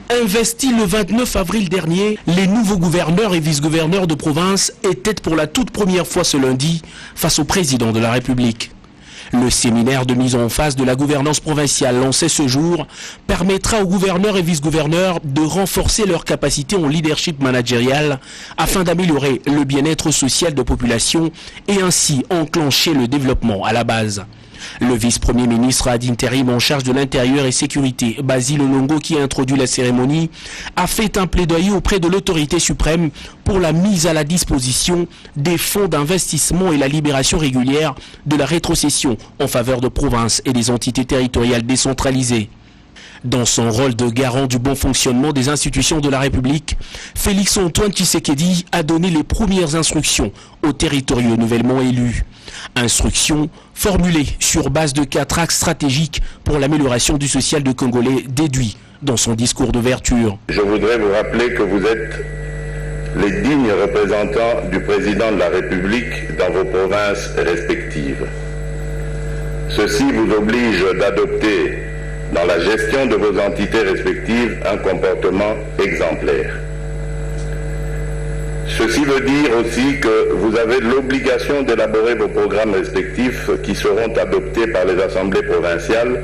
Investis le 29 avril dernier, les nouveaux gouverneurs et vice-gouverneurs de province étaient pour la toute première fois ce lundi face au président de la République. Le séminaire de mise en face de la gouvernance provinciale lancé ce jour permettra aux gouverneurs et vice-gouverneurs de renforcer leurs capacités en leadership managérial afin d'améliorer le bien-être social de la population et ainsi enclencher le développement à la base. Le vice-premier ministre ad intérim en charge de l'intérieur et sécurité, Basile Olongo, qui a introduit la cérémonie, a fait un plaidoyer auprès de l'autorité suprême pour la mise à la disposition des fonds d'investissement et la libération régulière de la rétrocession en faveur de provinces et des entités territoriales décentralisées. Dans son rôle de garant du bon fonctionnement des institutions de la République, Félix Antoine Tshisekedi a donné les premières instructions aux territoriaux nouvellement élus. Instructions formulées sur base de 4 axes stratégiques pour l'amélioration du social du Congolais, déduit dans son discours d'ouverture. Je voudrais vous rappeler que vous êtes les dignes représentants du président de la République dans vos provinces respectives. Ceci vous oblige d'adopter dans la gestion de vos entités respectives un comportement exemplaire. Ceci veut dire aussi que vous avez l'obligation d'élaborer vos programmes respectifs qui seront adoptés par les assemblées provinciales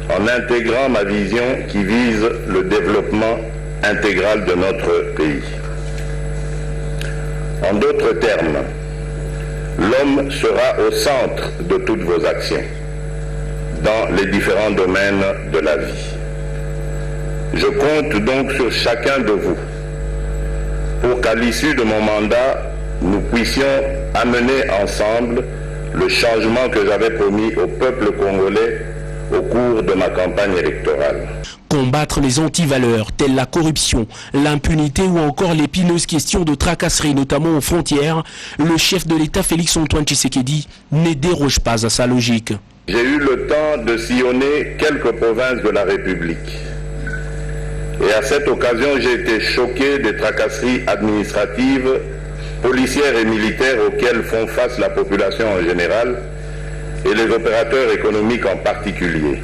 en intégrant ma vision qui vise le développement intégral de notre pays. En d'autres termes, l'homme sera au centre de toutes vos actions dans les différents domaines de la vie. Je compte donc sur chacun de vous pour qu'à l'issue de mon mandat, nous puissions amener ensemble le changement que j'avais promis au peuple congolais au cours de ma campagne électorale. Combattre les antivaleurs telles la corruption, l'impunité ou encore l'épineuses question de tracasserie, notamment aux frontières, le chef de l'État Félix Antoine Tshisekedi ne déroge pas à sa logique. J'ai eu le temps de sillonner quelques provinces de la République. Et à cette occasion, j'ai été choqué des tracasseries administratives, policières et militaires auxquelles font face la population en général et les opérateurs économiques en particulier.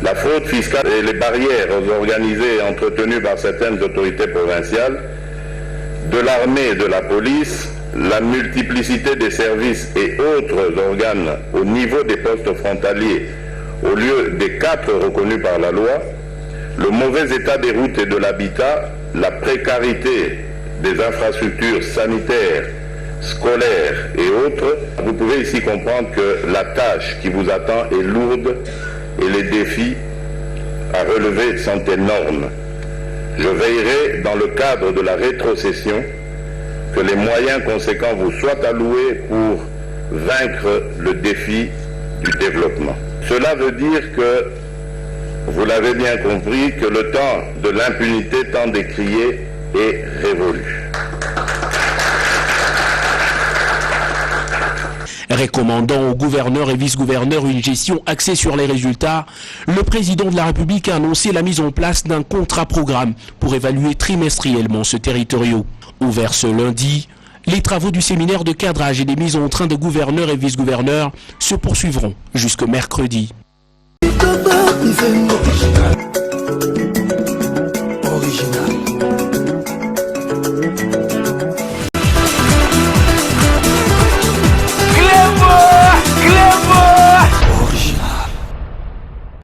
La fraude fiscale et les barrières organisées et entretenues par certaines autorités provinciales, de l'armée et de la police, la multiplicité des services et autres organes au niveau des postes frontaliers au lieu des 4 reconnus par la loi, le mauvais état des routes et de l'habitat, la précarité des infrastructures sanitaires, scolaires et autres, vous pouvez ici comprendre que la tâche qui vous attend est lourde et les défis à relever sont énormes. Je veillerai dans le cadre de la rétrocession que les moyens conséquents vous soient alloués pour vaincre le défi du développement. Cela veut dire que, vous l'avez bien compris, que le temps de l'impunité tant décrié est révolu. Recommandant aux gouverneurs et vice-gouverneurs une gestion axée sur les résultats, le président de la République a annoncé la mise en place d'un contrat-programme pour évaluer trimestriellement ce territoire. Ouvert ce lundi, les travaux du séminaire de cadrage et des mises en train de gouverneurs et vice-gouverneurs se poursuivront jusqu'au mercredi.